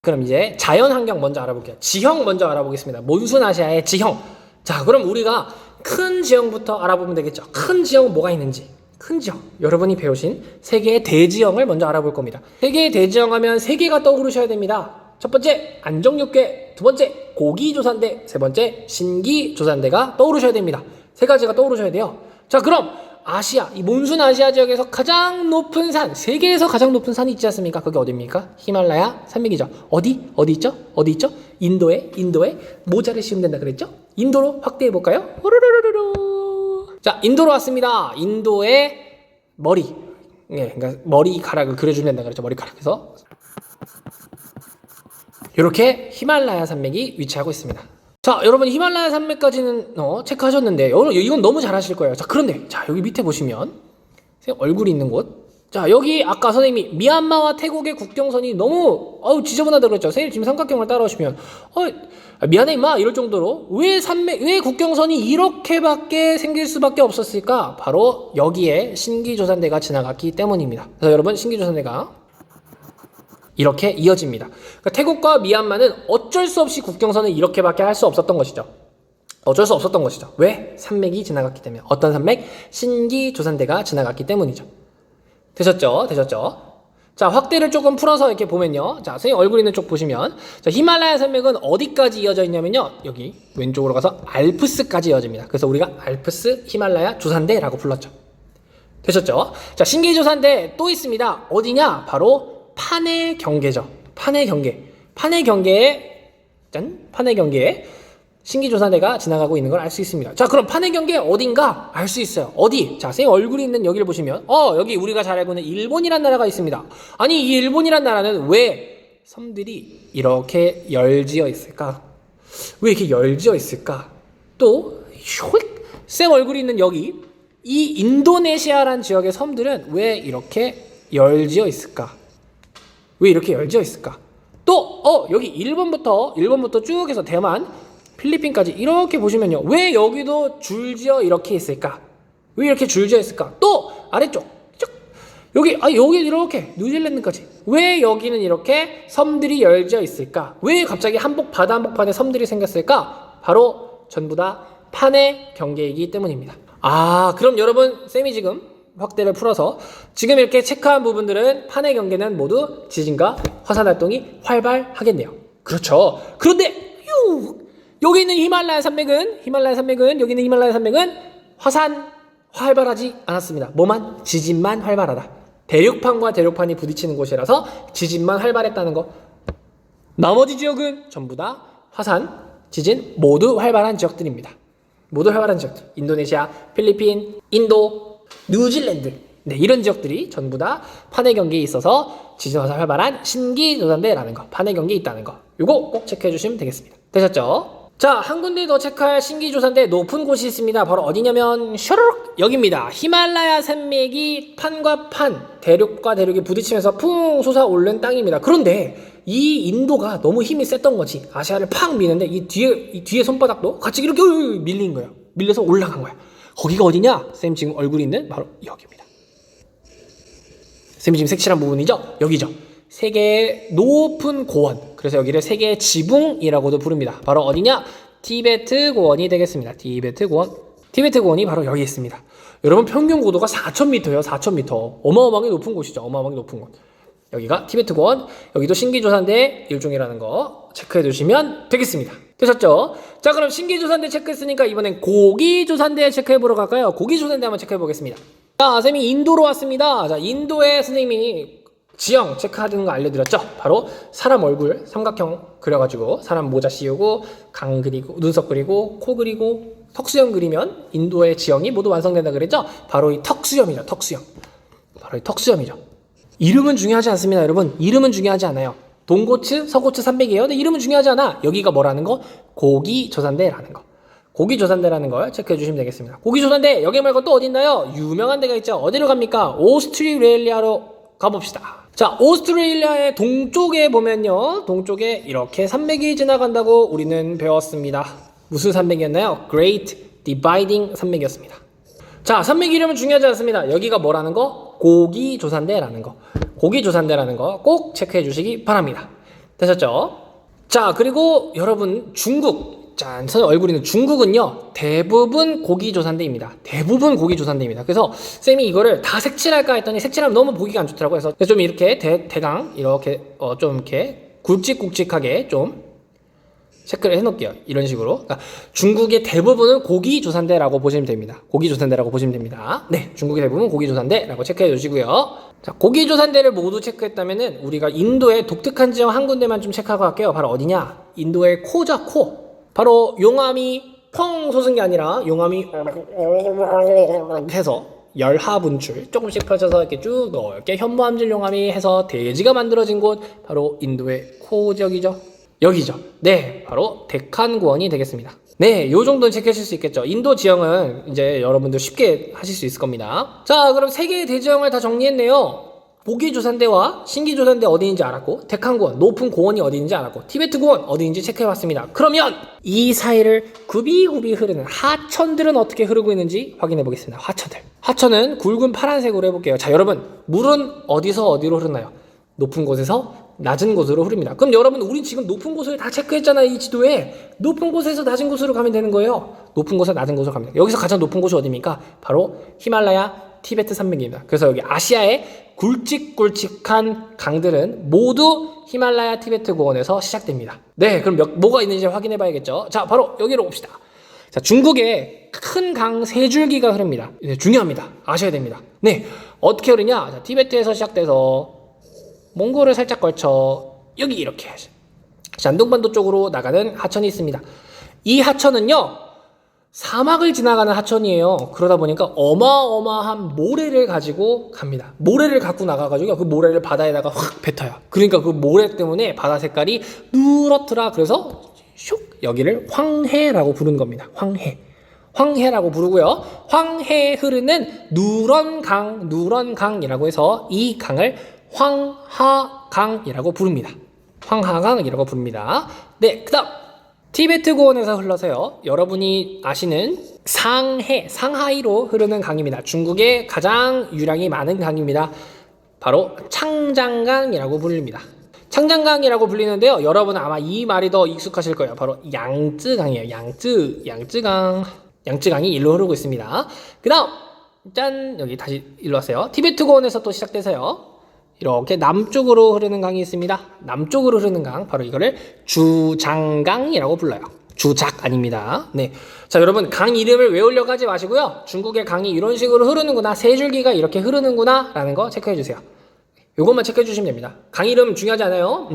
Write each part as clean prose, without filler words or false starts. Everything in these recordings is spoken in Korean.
그럼 이제 자연환경 먼저 알아볼게요. 지형 먼저 알아보겠습니다. 몬순아시아의 지형. 자, 그럼 우리가 큰 지형부터 알아보면 되겠죠. 큰 지형은 뭐가 있는지. 큰 지형. 여러분이 배우신 세계의 대지형을 먼저 알아볼 겁니다. 세계의 대지형 하면 세 개가 떠오르셔야 됩니다. 첫 번째, 안정육괴. 두 번째, 고기조산대. 세 번째, 신기조산대가 떠오르셔야 됩니다. 세 가지가 떠오르셔야 돼요. 자, 그럼 아시아, 이 몬순아시아 지역에서 가장 높은 산, 세계에서 가장 높은 산이 있지 않습니까? 그게 어디입니까? 히말라야 산맥이죠. 어디 있죠? 어디 있죠? 인도에 모자를 씌우면 된다 그랬죠? 인도로 확대해 볼까요? 호로로로로. 자, 인도로 왔습니다. 인도의 머리, 그러니까 머리카락을 그려주면 된다 그랬죠? 머리카락에서 이렇게 히말라야 산맥이 위치하고 있습니다. 자, 여러분 히말라야 산맥까지는 체크하셨는데 이건 너무 잘 하실 거예요. 자, 그런데 자, 여기 밑에 보시면 얼굴이 있는 곳. 자, 여기 아까 선생님이 미얀마와 태국의 국경선이 너무 지저분하다고 그랬죠. 선생님 지금 삼각형을 따라오시면 미안해 임마 이럴 정도로 왜 국경선이 이렇게밖에 생길 수밖에 없었을까? 바로 여기에 신기조산대가 지나갔기 때문입니다. 그래서 여러분 신기조산대가 이렇게 이어집니다. 그러니까 태국과 미얀마는 어쩔 수 없이 국경선을 이렇게밖에 할 수 없었던 것이죠. 어쩔 수 없었던 것이죠. 왜? 산맥이 지나갔기 때문에. 어떤 산맥? 신기조산대가 지나갔기 때문이죠. 되셨죠? 자, 확대를 조금 풀어서 이렇게 보면요. 자, 선생님 얼굴 있는 쪽 보시면 자, 히말라야 산맥은 어디까지 이어져 있냐면요. 여기 왼쪽으로 가서 알프스까지 이어집니다. 그래서 우리가 알프스 히말라야 조산대라고 불렀죠. 되셨죠? 자, 신기조산대 또 있습니다. 어디냐? 바로 판해 경계죠. 판해 경계에 신기조산대가 지나가고 있는 걸 알 수 있습니다. 자, 그럼 판해 경계 어딘가 알 수 있어요. 어디? 자, 선생님 얼굴이 있는 여기를 보시면 여기 우리가 잘 알고 있는 일본이란 나라가 있습니다. 아니, 이 일본이란 나라는 왜 섬들이 이렇게 열지어 있을까? 왜 이렇게 열지어 있을까? 또 쌤 얼굴이 있는 여기 이 인도네시아란 지역의 섬들은 왜 이렇게 열지어 있을까? 왜 이렇게 열지어 있을까? 또 여기 일본부터 쭉 해서 대만, 필리핀까지 이렇게 보시면요. 왜 여기도 줄지어 이렇게 있을까? 왜 이렇게 줄지어 있을까? 또 아래쪽 쭉 여기 이렇게 뉴질랜드까지 왜 여기는 이렇게 섬들이 열지어 있을까? 왜 갑자기 바다 한복판에 섬들이 생겼을까? 바로 전부 다 판해 경계이기 때문입니다. 그럼 여러분 쌤이 지금 확대를 풀어서 지금 이렇게 체크한 부분들은 판해 경계는 모두 지진과 화산 활동이 활발하겠네요. 그렇죠. 그런데 여기 있는 히말라야 산맥은 화산 활발하지 않았습니다. 뭐만? 지진만 활발하다. 대륙판과 대륙판이 부딪히는 곳이라서 지진만 활발했다는 거. 나머지 지역은 전부 다 화산, 지진 모두 활발한 지역들입니다. 모두 활발한 지역들. 인도네시아, 필리핀, 인도, 뉴질랜드, 이런 지역들이 전부 다 판해 경계에 있어서 지진화산 활발한 신기조산대라는 거, 판해 경계에 있다는 거, 요거 꼭 체크해 주시면 되겠습니다. 되셨죠? 자, 한 군데 더 체크할 신기조산대 높은 곳이 있습니다. 바로 어디냐면 슈르륵 여기입니다. 히말라야 산맥이 판과 판, 대륙과 대륙이 부딪히면서 풍 솟아오른 땅입니다. 그런데 이 인도가 너무 힘이 셌던 거지. 아시아를 팍 미는데 이 뒤에 손바닥도 같이 이렇게 밀린 거예요. 밀려서 올라간 거야. 거기가 어디냐? 쌤 지금 얼굴이 있는 바로 여기입니다. 쌤이 지금 색칠한 부분이죠? 여기죠. 세계의 높은 고원. 그래서 여기를 세계의 지붕이라고도 부릅니다. 바로 어디냐? 티베트 고원이 되겠습니다. 티베트 고원이 바로 여기 있습니다. 여러분 평균 고도가 4,000m예요. 4,000m. 어마어마하게 높은 곳이죠. 어마어마하게 높은 곳. 여기가 티베트 고원. 여기도 신기조산대 일종이라는 거 체크해 주시면 되겠습니다. 되셨죠? 자, 그럼 신기조산대 체크했으니까 이번엔 고기조산대 체크해보러 갈까요? 고기조산대 한번 체크해보겠습니다. 자, 쌤이 인도로 왔습니다. 자, 인도에 선생님이 지형 체크하는 거 알려드렸죠? 바로 사람 얼굴 삼각형 그려가지고 사람 모자 씌우고 강 그리고 눈썹 그리고 코 그리고 턱수염 그리면 인도의 지형이 모두 완성된다 그랬죠? 바로 이 턱수염이죠. 바로 이 턱수염이죠. 이름은 중요하지 않습니다, 여러분. 이름은 중요하지 않아요. 동고츠, 서고츠 산맥이에요. 근데 이름은 중요하지 않아. 여기가 뭐라는 거? 고기조산대라는 거. 고기조산대라는 걸 체크해 주시면 되겠습니다. 고기조산대 여기 말고 또 어디 있나요? 유명한 데가 있죠. 어디로 갑니까? 오스트레일리아로 가봅시다. 자, 오스트레일리아의 동쪽에 보면요. 동쪽에 이렇게 산맥이 지나간다고 우리는 배웠습니다. 무슨 산맥이었나요? Great Dividing 산맥이었습니다. 자, 산맥 이름은 중요하지 않습니다. 여기가 뭐라는 거? 고기조산대라는 거. 고기조산대라는 거 꼭 체크해 주시기 바랍니다. 되셨죠? 자, 그리고 여러분 중국, 짠, 선 얼굴이 있는 중국은요 대부분 고기조산대입니다. 대부분 고기조산대입니다. 그래서 쌤이 이거를 다 색칠할까 했더니 색칠하면 너무 보기가 안 좋더라고요. 그래서 좀 이렇게 대강 이렇게 좀 이렇게 굵직굵직하게 좀 체크를 해놓을게요. 이런 식으로. 그러니까 중국의 대부분은 고기조산대라고 보시면 됩니다. 고기조산대라고 보시면 됩니다. 네, 중국의 대부분 고기조산대라고 체크해 주시고요. 자, 고기조산대를 모두 체크했다면은 우리가 인도의 독특한 지형 한 군데만 좀 체크하고 갈게요. 바로 어디냐? 인도의 코죠, 코. 바로 용암이 펑 솟은 게 아니라 용암이 해서 열하분출 조금씩 펼쳐서 이렇게 쭉 넓게 현무암질 용암이 해서 대지가 만들어진 곳 바로 인도의 코 지역이죠. 여기죠. 네, 바로 데칸고원이 되겠습니다. 네, 요 정도는 체크하실 수 있겠죠. 인도 지형은 이제 여러분들 쉽게 하실 수 있을 겁니다. 자, 그럼 세 개의 대지형을 다 정리했네요. 고기조산대와 신기조산대 어디인지 알았고, 데칸고원, 높은 고원이 어디인지 알았고, 티베트 고원 어디인지 체크해봤습니다. 그러면 이 사이를 굽이굽이 흐르는 하천들은 어떻게 흐르고 있는지 확인해 보겠습니다. 하천들. 하천은 굵은 파란색으로 해볼게요. 자, 여러분, 물은 어디서 어디로 흐르나요? 높은 곳에서 낮은 곳으로 흐릅니다. 그럼 여러분, 우린 지금 높은 곳을 다 체크했잖아요. 이 지도에. 높은 곳에서 낮은 곳으로 가면 되는 거예요. 높은 곳에서 낮은 곳으로 갑니다. 여기서 가장 높은 곳이 어디입니까? 바로 히말라야 티베트 산맥입니다. 그래서 여기 아시아의 굵직굵직한 강들은 모두 히말라야 티베트 고원에서 시작됩니다. 네, 그럼 뭐가 있는지 확인해 봐야겠죠. 자, 바로 여기로 봅시다. 자, 중국에 큰 강 세 줄기가 흐릅니다. 네, 중요합니다. 아셔야 됩니다. 네, 어떻게 흐르냐? 자, 티베트에서 시작돼서 몽골을 살짝 걸쳐 여기 이렇게 샨동반도 쪽으로 나가는 하천이 있습니다. 이 하천은요 사막을 지나가는 하천이에요. 그러다 보니까 어마어마한 모래를 가지고 갑니다. 모래를 갖고 나가가지고 그 모래를 바다에다가 확 뱉어요. 그러니까 그 모래 때문에 바다 색깔이 누렇더라. 그래서 슉 여기를 황해라고 부르는 겁니다. 황해라고 부르고요. 황해에 흐르는 누런강이라고 해서 이 강을 황하강이라고 부릅니다. 황하강이라고 부릅니다. 네, 그 다음 티베트 고원에서 흘러서요. 여러분이 아시는 상하이로 흐르는 강입니다. 중국의 가장 유량이 많은 강입니다. 바로 창장강이라고 불립니다. 창장강이라고 불리는데요. 여러분은 아마 이 말이 더 익숙하실 거예요. 바로 양쯔강이에요. 양쯔강이 일로 흐르고 있습니다. 그 다음 짠, 여기 다시 일로 왔어요. 티베트 고원에서 또 시작돼서요. 이렇게 남쪽으로 흐르는 강이 있습니다. 남쪽으로 흐르는 강, 바로 이거를 주장강이라고 불러요. 주작 아닙니다. 네. 자, 여러분, 강 이름을 외우려고 하지 마시고요. 중국의 강이 이런 식으로 흐르는구나, 세 줄기가 이렇게 흐르는구나 라는 거 체크해 주세요. 요것만 체크해 주시면 됩니다. 강 이름 중요하지 않아요.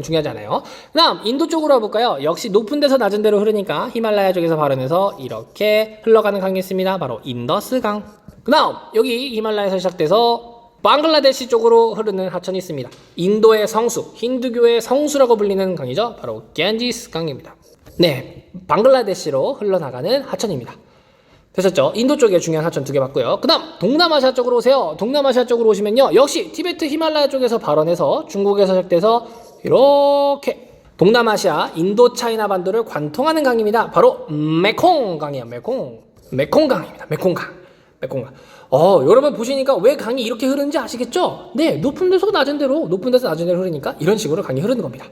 중요하지 않아요. 그 다음 인도 쪽으로 와볼까요? 역시 높은 데서 낮은 데로 흐르니까 히말라야 쪽에서 발원해서 이렇게 흘러가는 강이 있습니다. 바로 인더스강. 그 다음 여기 히말라야에서 시작돼서 방글라데시 쪽으로 흐르는 하천이 있습니다. 인도의 성수, 힌두교의 성수라고 불리는 강이죠. 바로 겐지스 강입니다. 네, 방글라데시로 흘러나가는 하천입니다. 되셨죠? 인도 쪽에 중요한 하천 두 개 봤고요. 그 다음 동남아시아 쪽으로 오세요. 동남아시아 쪽으로 오시면요, 역시 티베트 히말라야 쪽에서 발원해서 중국에서 시작돼서 이렇게 동남아시아 인도 차이나 반도를 관통하는 강입니다. 바로 메콩강이에요. 메콩강입니다. 메콩강. 여러분 보시니까 왜 강이 이렇게 흐르는지 아시겠죠? 네, 높은 데서 낮은 데로 흐르니까 이런 식으로 강이 흐르는 겁니다.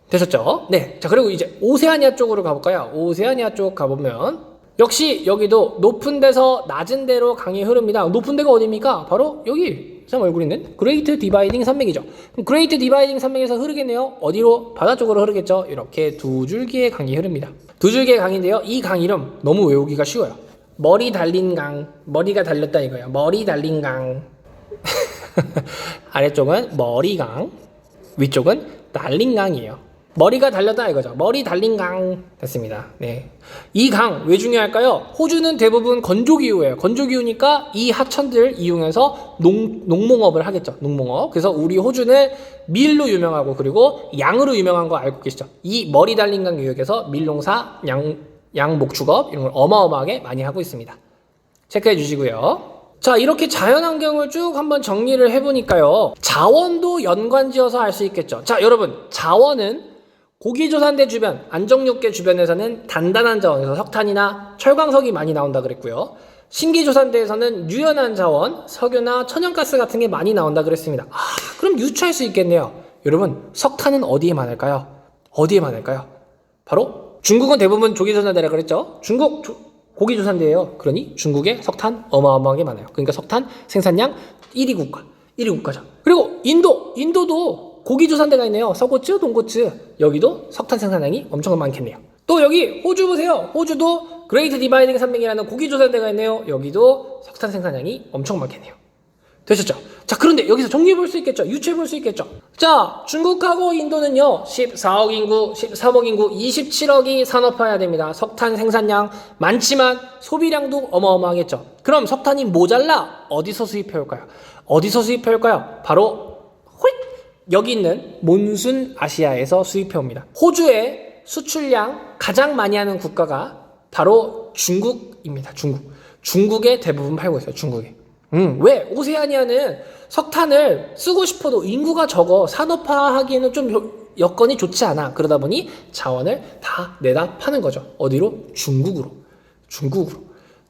되셨죠? 네. 자, 그리고 이제 오세아니아 쪽으로 가볼까요? 오세아니아 쪽 가보면 역시 여기도 높은 데서 낮은 데로 강이 흐릅니다. 높은 데가 어디입니까? 바로 여기 참 얼굴 있는 그레이트 디바이딩 산맥이죠. 그럼 그레이트 디바이딩 산맥에서 흐르겠네요. 어디로? 바다 쪽으로 흐르겠죠. 이렇게 두 줄기의 강이 흐릅니다. 두 줄기의 강인데요, 이 강 이름 너무 외우기가 쉬워요. 머리 달린 강, 머리가 달렸다 이거예요. 머리 달린 강. 아래쪽은 머리강, 위쪽은 달린 강이에요. 머리가 달렸다 이거죠. 머리 달린 강 됐습니다. 네, 이 강 왜 중요할까요? 호주는 대부분 건조기후예요. 건조기후니까 이 하천들 이용해서 농농업을 하겠죠. 농농업. 그래서 우리 호주는 밀로 유명하고 그리고 양으로 유명한 거 알고 계시죠? 이 머리 달린 강 유역에서 밀농사, 양목축업 이런 걸 어마어마하게 많이 하고 있습니다. 체크해 주시고요. 자, 이렇게 자연환경을 쭉 한번 정리를 해보니까요, 자원도 연관지어서 알 수 있겠죠. 자, 여러분, 자원은 고기조산대 주변, 안정육계 주변에서는 단단한 자원에서 석탄이나 철광석이 많이 나온다 그랬고요. 신기조산대에서는 유연한 자원, 석유나 천연가스 같은 게 많이 나온다 그랬습니다. 그럼 유추할 수 있겠네요. 여러분 석탄은 어디에 많을까요? 어디에 많을까요? 바로 중국은 대부분 조기조산대라 그랬죠. 중국 고기조산대예요. 그러니 중국에 석탄 어마어마하게 많아요. 그러니까 석탄 생산량 1위 국가, 1위 국가죠. 그리고 인도도 고기조산대가 있네요. 서고츠, 동고츠. 여기도 석탄 생산량이 엄청 많겠네요. 또 여기 호주 보세요. 호주도 그레이트 디바이딩 산맥이라는 고기조산대가 있네요. 여기도 석탄 생산량이 엄청 많겠네요. 되셨죠? 자, 그런데 여기서 정리해 볼 수 있겠죠? 유추해 볼 수 있겠죠? 자, 중국하고 인도는요, 14억 인구, 13억 인구, 27억이 산업화해야 됩니다. 석탄 생산량 많지만 소비량도 어마어마하겠죠? 그럼 석탄이 모자라 어디서 수입해 올까요? 어디서 수입해 올까요? 바로 호잇! 여기 있는 몬순 아시아에서 수입해 옵니다. 호주의 수출량 가장 많이 하는 국가가 바로 중국입니다. 중국에 대부분 팔고 있어요. 중국에. 왜? 오세아니아는 석탄을 쓰고 싶어도 인구가 적어 산업화하기에는 좀 여건이 좋지 않아. 그러다 보니 자원을 다 내다 파는 거죠. 어디로? 중국으로.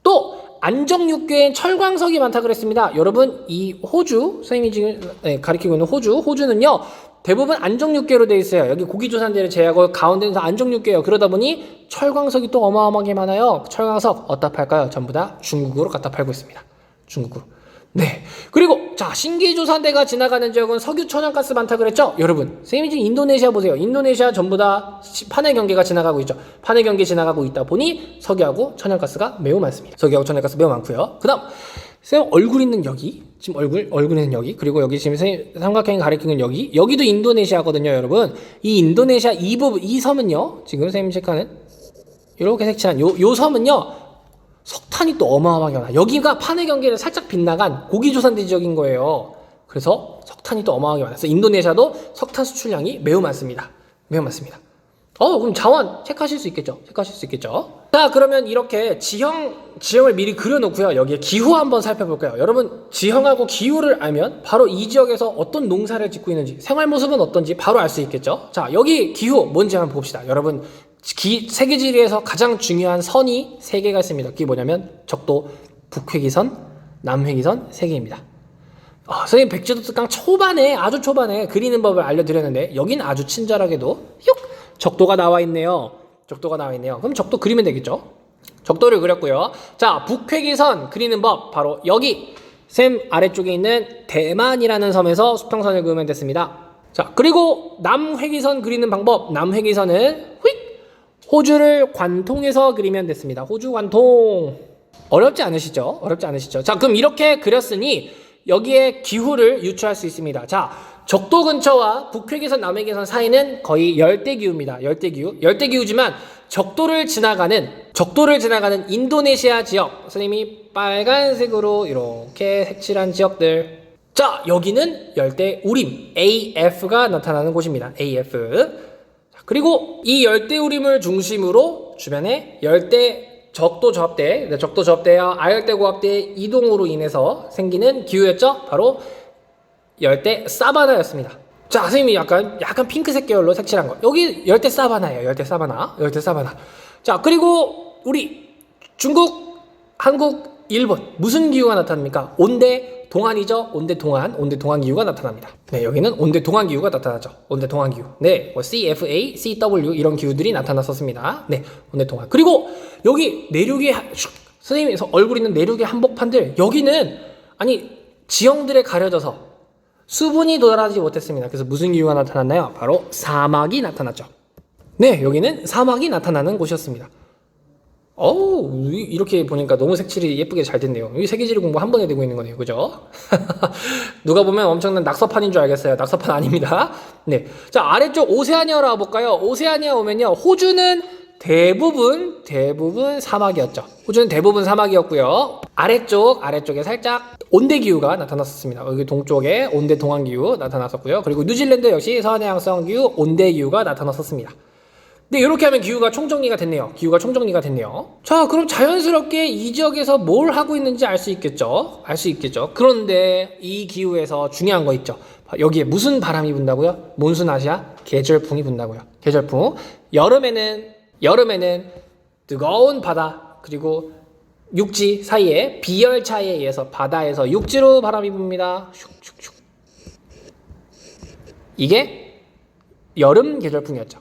또 안정육괴엔 철광석이 많다 그랬습니다. 여러분 이 호주, 선생님이 지금 가리키고 있는 호주는요 대부분 안정육괴로 되어 있어요. 여기 고기조산대를 제외하고 가운데는 다 안정육괴예요. 그러다 보니 철광석이 또 어마어마하게 많아요. 철광석 어디다 팔까요? 전부 다 중국으로 갖다 팔고 있습니다. 중국으로. 네. 그리고 자, 신기조산대가 지나가는 지역은 석유 천연가스 많다 그랬죠? 여러분, 선생님이 지금 인도네시아 보세요. 인도네시아 전부 다 판해 경계가 지나가고 있죠. 판해 경계 지나가고 있다 보니 석유하고 천연가스가 매우 많습니다. 석유하고 천연가스 매우 많고요. 그다음 선생님 얼굴 있는 여기, 지금 얼굴 있는 여기, 그리고 여기 지금 선생님 삼각형이 가리키는 여기도 인도네시아거든요, 여러분. 이 인도네시아 이 부분, 이 섬은요, 지금 선생님 체크하는 이렇게 색칠한 요 섬은요. 석탄이 또 어마어마하게 많아. 여기가 판해 경계를 살짝 빗나간 고기조산대 지역인 거예요. 그래서 석탄이 또 어마어마하게 많아서 인도네시아도 석탄 수출량이 매우 많습니다. 그럼 자원 체크하실 수 있겠죠? 자, 그러면 이렇게 지형을 미리 그려놓고요. 여기에 기후 한번 살펴볼까요? 여러분, 지형하고 기후를 알면 바로 이 지역에서 어떤 농사를 짓고 있는지, 생활 모습은 어떤지 바로 알 수 있겠죠? 자, 여기 기후 뭔지 한번 봅시다. 여러분, 세계지리에서 가장 중요한 선이 3개가 있습니다. 그게 뭐냐면 적도 북회기선, 남회기선 3개입니다. 선생님 백제도 특강 아주 초반에 그리는 법을 알려드렸는데 여기는 아주 친절하게도 적도가 나와 있네요. 그럼 적도 그리면 되겠죠? 적도를 그렸고요. 자, 북회기선 그리는 법 바로 여기 샘 아래쪽에 있는 대만이라는 섬에서 수평선을 그으면 됐습니다. 자, 그리고 남회기선 그리는 방법, 남회기선은 호주를 관통해서 그리면 됐습니다. 호주 관통. 어렵지 않으시죠? 자, 그럼 이렇게 그렸으니 여기에 기후를 유추할 수 있습니다. 자, 적도 근처와 북회기선, 남회기선 사이는 거의 열대기후입니다. 열대기후지만 적도를 지나가는 인도네시아 지역, 선생님이 빨간색으로 이렇게 색칠한 지역들. 자, 여기는 열대우림, AF가 나타나는 곳입니다. AF. 그리고 이 열대우림을 중심으로 주변에 적도 저압대와 아열대 고압대의 이동으로 인해서 생기는 기후였죠. 바로 열대 사바나였습니다. 자, 선생님이 약간 핑크색 계열로 색칠한 거. 여기 열대 사바나예요. 열대 사바나. 자, 그리고 우리 중국, 한국, 일본 무슨 기후가 나타납니까? 온대 동안이죠. 온대 동안 기후가 나타납니다. 네, 여기는 온대 동안 기후가 나타나죠. 온대 동안 기후. 네, CFA, CW 이런 기후들이 나타났었습니다. 네, 온대 동안. 그리고 여기 내륙에 선생님이 얼굴 있는 내륙의 한복판들, 여기는 지형들에 가려져서 수분이 도달하지 못했습니다. 그래서 무슨 기후가 나타났나요? 바로 사막이 나타났죠. 네, 여기는 사막이 나타나는 곳이었습니다. 이렇게 보니까 너무 색칠이 예쁘게 잘 됐네요. 이 세계지리 공부 한 번에 되고 있는 거네요. 그죠? 누가 보면 엄청난 낙서판인 줄 알겠어요. 낙서판 아닙니다. 네. 자, 아래쪽 오세아니아로 와볼까요? 오세아니아 오면요. 호주는 대부분 사막이었죠. 호주는 대부분 사막이었고요. 아래쪽에 살짝 온대기후가 나타났었습니다. 여기 동쪽에 온대 동안기후 나타났었고요. 그리고 뉴질랜드 역시 서해양성기후 온대기후가 나타났었습니다. 네, 이렇게 하면 기후가 총정리가 됐네요. 자, 그럼 자연스럽게 이 지역에서 뭘 하고 있는지 알 수 있겠죠. 그런데 이 기후에서 중요한 거 있죠. 여기에 무슨 바람이 분다고요? 몬순 아시아 계절풍이 분다고요. 계절풍. 여름에는 뜨거운 바다 그리고 육지 사이에 비열차에 의해서 바다에서 육지로 바람이 붑니다. 이게 여름 계절풍이었죠.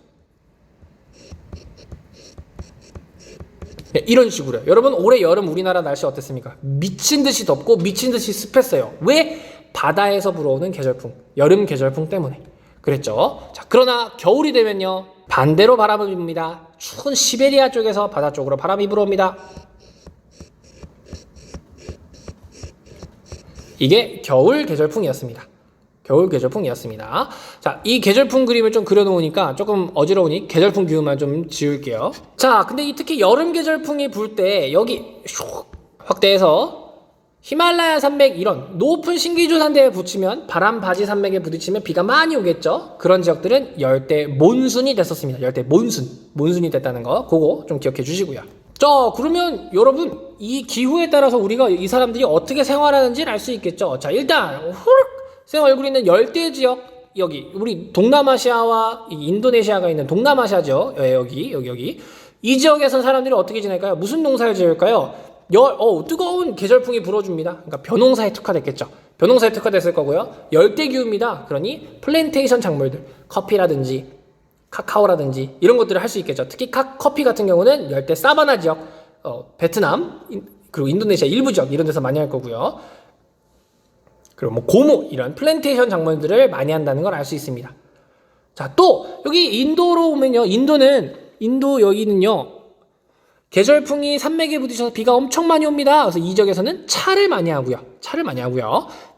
네, 이런 식으로요. 여러분 올해 여름 우리나라 날씨 어땠습니까? 미친 듯이 덥고 미친 듯이 습했어요. 왜? 바다에서 불어오는 계절풍, 여름 계절풍 때문에 그랬죠. 자, 그러나 겨울이 되면요 반대로 바람을 붑니다. 추운 시베리아 쪽에서 바다 쪽으로 바람이 불어옵니다. 이게 겨울 계절풍이었습니다. 겨울 계절풍이었습니다. 자, 이 계절풍 그림을 좀 그려놓으니까 조금 어지러우니 계절풍 기운만 좀 지울게요. 자, 근데 이 특히 여름 계절풍이 불 때 여기 슉 확대해서 히말라야 산맥 이런 높은 신기조산대에 붙이면 바람 바지 산맥에 부딪히면 비가 많이 오겠죠. 그런 지역들은 열대 몬순이 됐었습니다. 열대 몬순이 됐다는 거 그거 좀 기억해 주시고요. 자, 그러면 여러분 이 기후에 따라서 우리가 이 사람들이 어떻게 생활하는지를 알 수 있겠죠. 자, 일단 후룩 생 얼굴에 있는 열대 지역 여기 우리 동남아시아와 인도네시아가 있는 동남아시아죠. 여기 이 지역에서 사람들이 어떻게 지낼까요? 무슨 농사를 지을까요? 뜨거운 계절풍이 불어줍니다. 그러니까 벼농사에 특화됐겠죠. 벼농사에 특화됐을 거고요. 열대기후입니다. 그러니 플랜테이션 작물들, 커피라든지 카카오라든지 이런 것들을 할 수 있겠죠. 특히 커피 같은 경우는 열대 사바나 지역, 베트남 그리고 인도네시아 일부 지역 이런 데서 많이 할 거고요. 그리고 뭐 고무 이런 플랜테이션 작물들을 많이 한다는 걸 알 수 있습니다. 자, 또 여기 인도로 오면요. 인도 여기는요. 계절풍이 산맥에 부딪혀서 비가 엄청 많이 옵니다. 그래서 이 지역에서는 차를 많이 하고요.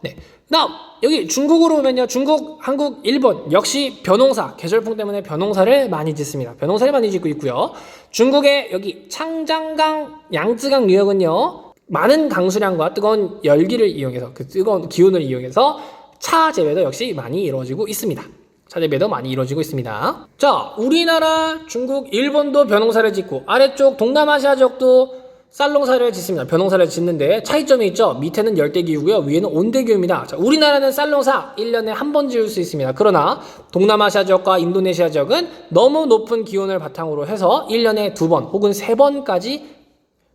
네. 그다음 여기 중국으로 오면요. 중국, 한국, 일본 역시 벼농사, 계절풍 때문에 벼농사를 많이 짓습니다. 벼농사를 많이 짓고 있고요. 중국의 여기 창장강, 양쯔강 유역은요. 많은 강수량과 뜨거운 열기를 이용해서 그 뜨거운 기온을 이용해서 차 재배도 역시 많이 이루어지고 있습니다. 차재배도 많이 이루어지고 있습니다. 자, 우리나라, 중국, 일본도 벼농사를 짓고 아래쪽 동남아시아 지역도 쌀농사를 짓습니다. 벼농사를 짓는데 차이점이 있죠. 밑에는 열대기후고요. 위에는 온대기후입니다. 자, 우리나라는 쌀농사 1년에 한 번 지을 수 있습니다. 그러나 동남아시아 지역과 인도네시아 지역은 너무 높은 기온을 바탕으로 해서 1년에 2번 혹은 3번까지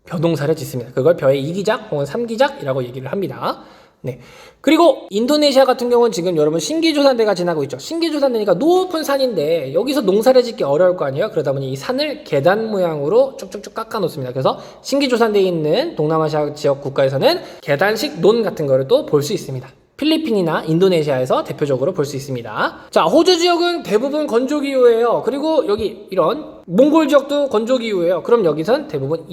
벼농사를 짓습니다. 그걸 벼의 2기작 혹은 3기작이라고 얘기를 합니다. 네. 그리고 인도네시아 같은 경우는 지금 여러분 신기조산대가 지나고 있죠. 신기조산대니까 높은 산인데 여기서 농사를 짓기 어려울 거 아니에요. 그러다 보니 이 산을 계단 모양으로 쭉쭉쭉 깎아 놓습니다. 그래서 신기조산대에 있는 동남아시아 지역 국가에서는 계단식 논 같은 거를 또 볼 수 있습니다. 필리핀이나 인도네시아에서 대표적으로 볼 수 있습니다. 자, 호주 지역은 대부분 건조기후예요. 그리고 여기 이런 몽골 지역도 건조기후예요. 그럼 여기선 대부분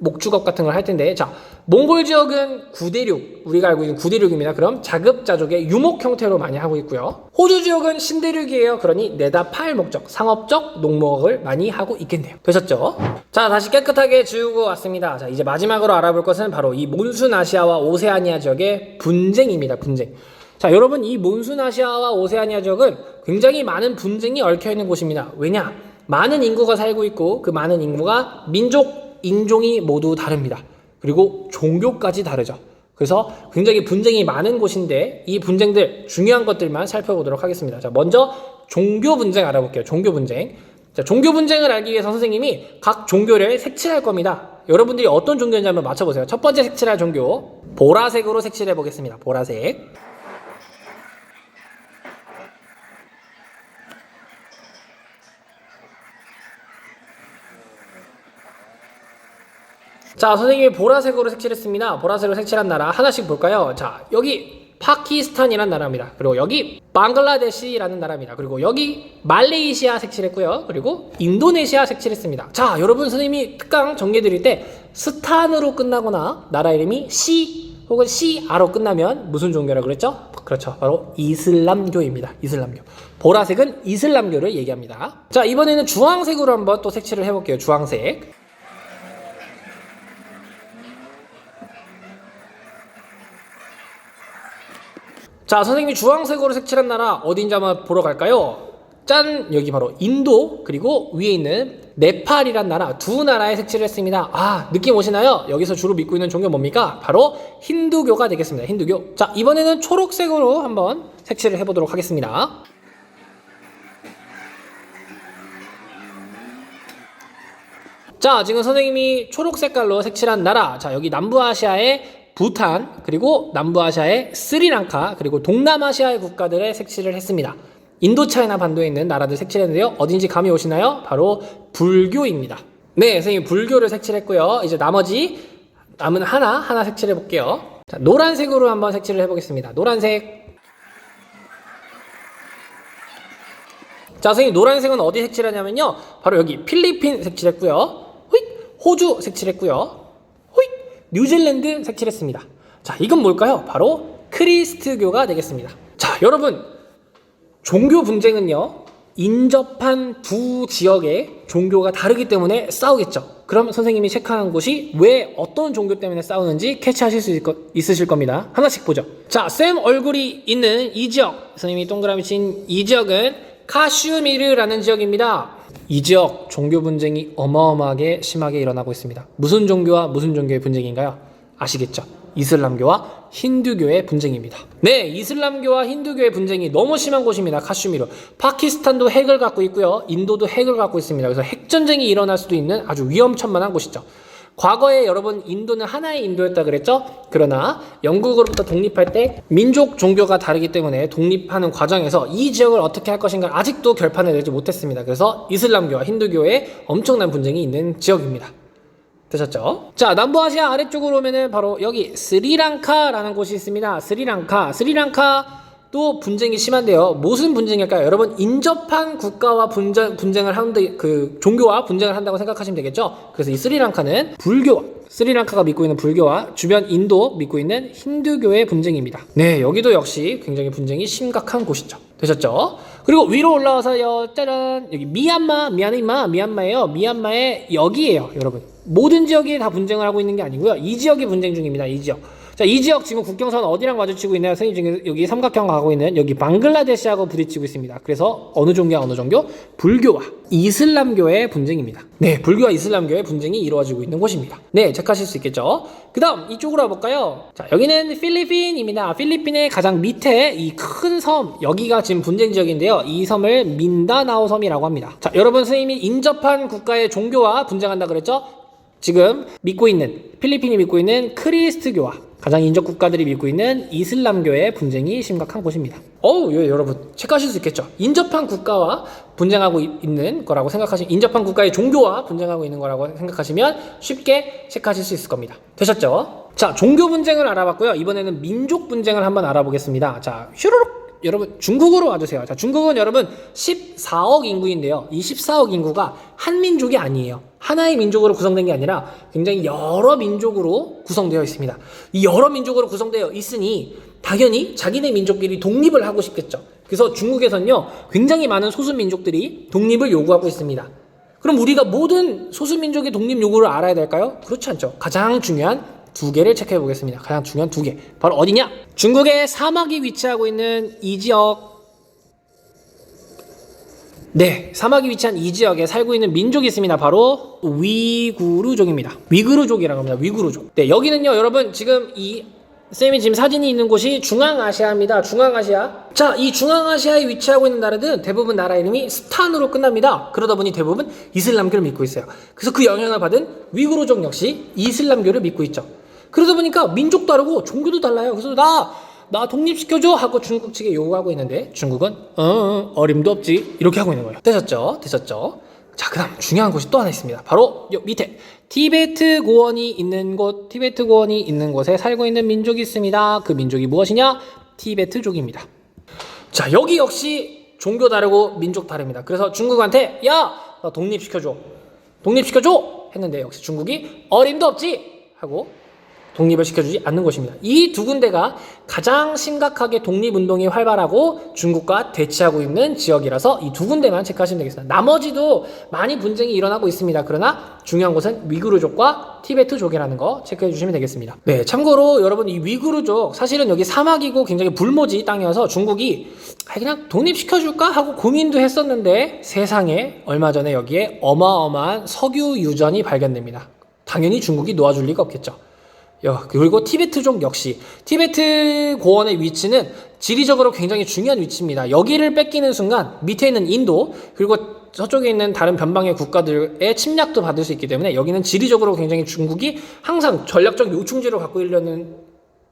목축업 같은 걸 할 텐데, 자, 몽골 지역은 구대륙, 우리가 알고 있는 구대륙입니다. 그럼 자급자족의 유목 형태로 많이 하고 있고요. 호주 지역은 신대륙이에요. 그러니 내다 팔 목적, 상업적 농목을 많이 하고 있겠네요. 되셨죠? 자, 다시 깨끗하게 지우고 왔습니다. 자, 이제 마지막으로 알아볼 것은 바로 이 몬순아시아와 오세아니아 지역의 분쟁입니다. 분쟁. 자, 여러분 이 몬순아시아와 오세아니아 지역은 굉장히 많은 분쟁이 얽혀있는 곳입니다. 왜냐? 많은 인구가 살고 있고 그 많은 인구가 인종이 모두 다릅니다. 그리고 종교까지 다르죠. 그래서 굉장히 분쟁이 많은 곳인데 이 분쟁들 중요한 것들만 살펴보도록 하겠습니다. 자, 먼저 종교 분쟁 알아볼게요. 종교 분쟁. 자, 종교 분쟁을 알기 위해서 선생님이 각 종교를 색칠할 겁니다. 여러분들이 어떤 종교인지 한번 맞춰보세요. 첫 번째 색칠할 종교 보라색으로 색칠해 보겠습니다. 보라색. 자, 선생님이 보라색으로 색칠했습니다. 보라색으로 색칠한 나라 하나씩 볼까요? 자, 여기 파키스탄이라는 나라입니다. 그리고 여기 방글라데시라는 나라입니다. 그리고 여기 말레이시아 색칠했고요. 그리고 인도네시아 색칠했습니다. 자, 여러분 선생님이 특강 전개 드릴 때 스탄으로 끝나거나 나라 이름이 시 혹은 시아로 끝나면 무슨 종교라고 그랬죠? 그렇죠. 바로 이슬람교입니다. 이슬람교. 보라색은 이슬람교를 얘기합니다. 자, 이번에는 주황색으로 한번 또 색칠을 해볼게요. 주황색. 자, 선생님이 주황색으로 색칠한 나라 어딘지 한번 보러 갈까요? 짠! 여기 바로 인도, 그리고 위에 있는 네팔이란 나라, 두 나라에 색칠을 했습니다. 아, 느낌 오시나요? 여기서 주로 믿고 있는 종교 뭡니까? 바로 힌두교가 되겠습니다. 힌두교. 자, 이번에는 초록색으로 한번 색칠을 해보도록 하겠습니다. 자, 지금 선생님이 초록 색깔로 색칠한 나라. 자, 여기 남부아시아의 부탄, 그리고 남부아시아의 스리랑카, 그리고 동남아시아의 국가들의 색칠을 했습니다. 인도 차이나 반도에 있는 나라들 색칠했는데요. 어딘지 감이 오시나요? 바로 불교입니다. 네, 선생님 불교를 색칠했고요. 이제 나머지 남은 하나 색칠해 볼게요. 자, 노란색으로 한번 색칠을 해보겠습니다. 노란색. 자, 선생님 노란색은 어디 색칠하냐면요. 바로 여기 필리핀 색칠했고요. 호잇! 호주 색칠했고요. 호잇! 뉴질랜드 색칠했습니다. 자, 이건 뭘까요? 바로 크리스트교가 되겠습니다. 자, 여러분 종교 분쟁은요, 인접한 두 지역의 종교가 다르기 때문에 싸우겠죠. 그럼 선생님이 체크하는 곳이 왜 어떤 종교 때문에 싸우는지 캐치하실 수 있으실 겁니다. 하나씩 보죠. 자, 쌤 얼굴이 있는 이 지역, 선생님이 동그라미 친 이 지역은 카슈미르라는 지역입니다. 이 지역 종교 분쟁이 어마어마하게 심하게 일어나고 있습니다. 무슨 종교와 무슨 종교의 분쟁인가요? 아시겠죠? 이슬람교와 힌두교의 분쟁입니다. 네, 이슬람교와 힌두교의 분쟁이 너무 심한 곳입니다. 카슈미르. 파키스탄도 핵을 갖고 있고요. 인도도 핵을 갖고 있습니다. 그래서 핵전쟁이 일어날 수도 있는 아주 위험천만한 곳이죠. 과거에 여러분 인도는 하나의 인도였다 그랬죠? 그러나 영국으로부터 독립할 때 민족 종교가 다르기 때문에 독립하는 과정에서 이 지역을 어떻게 할 것인가 아직도 결판을 내지 못했습니다. 그래서 이슬람교와 힌두교의 엄청난 분쟁이 있는 지역입니다. 되셨죠? 자, 남부아시아 아래쪽으로 오면은 바로 여기 스리랑카라는 곳이 있습니다. 스리랑카도 분쟁이 심한데요. 무슨 분쟁일까요? 여러분 인접한 국가와 분쟁을 하는데 그 종교와 분쟁을 한다고 생각하시면 되겠죠? 그래서 이 스리랑카는 스리랑카가 믿고 있는 불교와 주변 인도 믿고 있는 힌두교의 분쟁입니다. 네, 여기도 역시 굉장히 분쟁이 심각한 곳이죠. 되셨죠? 그리고 위로 올라와서요, 짜란, 여기 미얀마예요. 미얀마의 여기에요, 여러분. 모든 지역이 다 분쟁을 하고 있는 게 아니고요. 이 지역이 분쟁 중입니다. 이 지역. 자, 이 지역 지금 국경선 어디랑 마주치고 있나요? 선생님 지금 여기 삼각형 가고 있는 여기 방글라데시하고 부딪히고 있습니다. 그래서 어느 종교와 어느 종교? 불교와 이슬람교의 분쟁입니다. 네, 불교와 이슬람교의 분쟁이 이루어지고 있는 곳입니다. 네, 체크하실 수 있겠죠? 그 다음 이쪽으로 와볼까요? 자, 여기는 필리핀입니다. 필리핀의 가장 밑에 이 큰 섬, 여기가 지금 분쟁 지역인데요. 이 섬을 민다나오 섬이라고 합니다. 자, 여러분 선생님이 인접한 국가의 종교와 분쟁한다 그랬죠? 지금 필리핀이 믿고 있는 크리스트교와 가장 인접 국가들이 믿고 있는 이슬람교의 분쟁이 심각한 곳입니다. 여러분 체크하실 수 있겠죠? 인접한 국가와 분쟁하고 있는 거라고 생각하시면, 인접한 국가의 종교와 분쟁하고 있는 거라고 생각하시면 쉽게 체크하실 수 있을 겁니다. 되셨죠? 자, 종교 분쟁을 알아봤고요. 이번에는 민족 분쟁을 한번 알아보겠습니다. 자, 슈루룩! 여러분 중국으로 와주세요. 자, 중국은 여러분 14억 인구인데요. 이 14억 인구가 한 민족이 아니에요. 하나의 민족으로 구성된 게 아니라 굉장히 여러 민족으로 구성되어 있습니다. 이 여러 민족으로 구성되어 있으니 당연히 자기네 민족끼리 독립을 하고 싶겠죠. 그래서 중국에서는요, 굉장히 많은 소수민족들이 독립을 요구하고 있습니다. 그럼 우리가 모든 소수민족의 독립 요구를 알아야 될까요? 그렇지 않죠. 가장 중요한 두 개를 체크해 보겠습니다. 가장 중요한 두 개. 바로 어디냐? 중국의 사막이 위치하고 있는 이 지역. 네, 사막이 위치한 이 지역에 살고 있는 민족이 있습니다. 바로 위구르족입니다. 위구르족이라고 합니다. 위구르족. 네, 여기는요, 여러분 지금 쌤이 지금 사진이 있는 곳이 중앙아시아입니다. 중앙아시아. 자, 이 중앙아시아에 위치하고 있는 나라들은 대부분 나라 이름이 스탄으로 끝납니다. 그러다 보니 대부분 이슬람교를 믿고 있어요. 그래서 그 영향을 받은 위구르족 역시 이슬람교를 믿고 있죠. 그러다 보니까 민족도 다르고 종교도 달라요. 그래서 나 독립시켜줘 하고 중국 측에 요구하고 있는데 중국은 어림도 없지 이렇게 하고 있는 거예요. 되셨죠? 자, 그 다음 중요한 곳이 또 하나 있습니다. 바로 요 밑에 티베트 고원이 있는 곳에 살고 있는 민족이 있습니다. 그 민족이 무엇이냐? 티베트족입니다. 자, 여기 역시 종교 다르고 민족 다릅니다. 그래서 중국한테 야, 나 독립시켜줘 했는데 역시 중국이 어림도 없지 하고 독립을 시켜주지 않는 것입니다. 이 두 군데가 가장 심각하게 독립운동이 활발하고 중국과 대치하고 있는 지역이라서 이 두 군데만 체크하시면 되겠습니다. 나머지도 많이 분쟁이 일어나고 있습니다. 그러나 중요한 것은 위구르족과 티베트족이라는 거 체크해 주시면 되겠습니다. 네, 참고로 여러분 이 위구르족 사실은 여기 사막이고 굉장히 불모지 땅이어서 중국이 그냥 독립시켜줄까 하고 고민도 했었는데 세상에 얼마 전에 여기에 어마어마한 석유 유전이 발견됩니다. 당연히 중국이 놓아줄 리가 없겠죠. 그리고 티베트족 역시 티베트 고원의 위치는 지리적으로 굉장히 중요한 위치입니다. 여기를 뺏기는 순간 밑에 있는 인도 그리고 저쪽에 있는 다른 변방의 국가들의 침략도 받을 수 있기 때문에 여기는 지리적으로 굉장히 중국이 항상 전략적 요충지로 갖고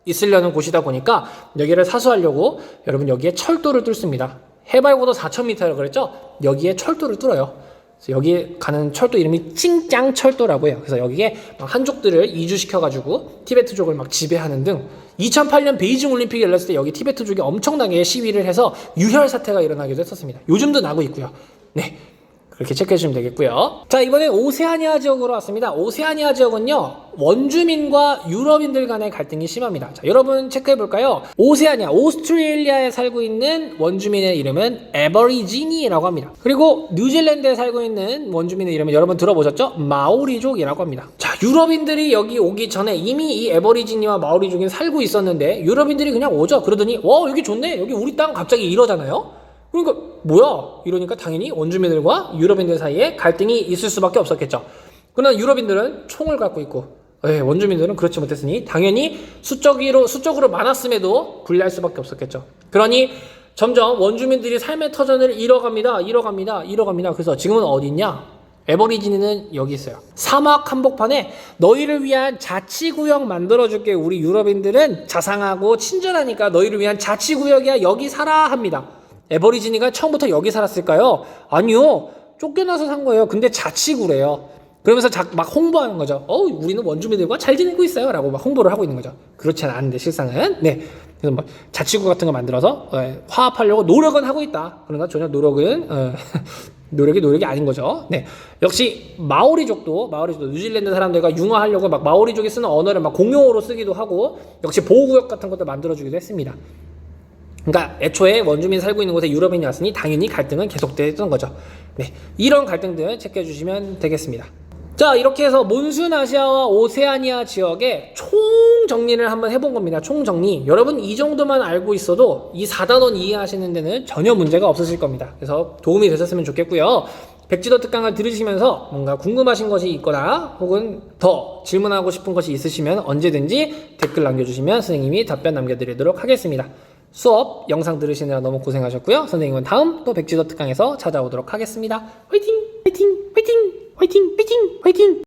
있으려는 곳이다 보니까 여기를 사수하려고 여러분 여기에 철도를 뚫습니다. 해발 고도 4,000m라고 그랬죠? 여기에 철도를 뚫어요. 그래서 여기에 가는 철도 이름이 칭짱 철도라고 해요. 그래서 여기에 막 한족들을 이주시켜가지고 티베트족을 막 지배하는 등 2008년 베이징 올림픽이 열렸을 때 여기 티베트족이 엄청나게 시위를 해서 유혈 사태가 일어나기도 했었습니다. 요즘도 나고 있고요. 네. 그렇게 체크해 주시면 되겠고요. 자, 이번에 오세아니아 지역으로 왔습니다. 오세아니아 지역은요, 원주민과 유럽인들 간의 갈등이 심합니다. 자, 여러분 체크해 볼까요? 오세아니아, 오스트레일리아에 살고 있는 원주민의 이름은 에버리지니라고 합니다. 그리고 뉴질랜드에 살고 있는 원주민의 이름은 여러분 들어보셨죠? 마오리족이라고 합니다. 자, 유럽인들이 여기 오기 전에 이미 이 에버리지니와 마오리족이 살고 있었는데 유럽인들이 그냥 오죠. 그러더니 와, 여기 좋네. 여기 우리 땅 갑자기 이러잖아요. 그러니까 뭐야? 이러니까 당연히 원주민들과 유럽인들 사이에 갈등이 있을 수밖에 없었겠죠. 그러나 유럽인들은 총을 갖고 있고 원주민들은 그렇지 못했으니 당연히 수적으로 많았음에도 불리할 수밖에 없었겠죠. 그러니 점점 원주민들이 삶의 터전을 잃어갑니다. 그래서 지금은 어디 있냐? 에버리지니는 여기 있어요. 사막 한복판에 너희를 위한 자치구역 만들어줄게. 우리 유럽인들은 자상하고 친절하니까 너희를 위한 자치구역이야. 여기 살아 합니다. 에버리지니가 처음부터 여기 살았을까요? 아니요. 쫓겨나서 산 거예요. 근데 자치구래요. 그러면서 막 홍보하는 거죠. 우리는 원주민들과 잘 지내고 있어요. 라고 막 홍보를 하고 있는 거죠. 그렇지 않은데 실상은. 네. 그래서 뭐 자치구 같은 거 만들어서 화합하려고 노력은 하고 있다. 그러나 전혀 노력이 아닌 거죠. 네. 역시 마오리족도 뉴질랜드 사람들과 융화하려고 막 마오리족이 쓰는 언어를 막 공용어로 쓰기도 하고 역시 보호구역 같은 것도 만들어주기도 했습니다. 그러니까 애초에 원주민 살고 있는 곳에 유럽인이 왔으니 당연히 갈등은 계속됐던 거죠. 네, 이런 갈등들 체크해 주시면 되겠습니다. 자, 이렇게 해서 몬순아시아와 오세아니아 지역의 총 정리를 한번 해본 겁니다. 총 정리. 여러분 이 정도만 알고 있어도 이 4단원 이해하시는 데는 전혀 문제가 없으실 겁니다. 그래서 도움이 되셨으면 좋겠고요. 백지도 특강을 들으시면서 뭔가 궁금하신 것이 있거나 혹은 더 질문하고 싶은 것이 있으시면 언제든지 댓글 남겨주시면 선생님이 답변 남겨드리도록 하겠습니다. 수업 영상 들으시느라 너무 고생하셨고요. 선생님은 다음 또 백지도 특강에서 찾아오도록 하겠습니다. 화이팅! 화이팅! 화이팅! 화이팅! 화이팅! 화이팅!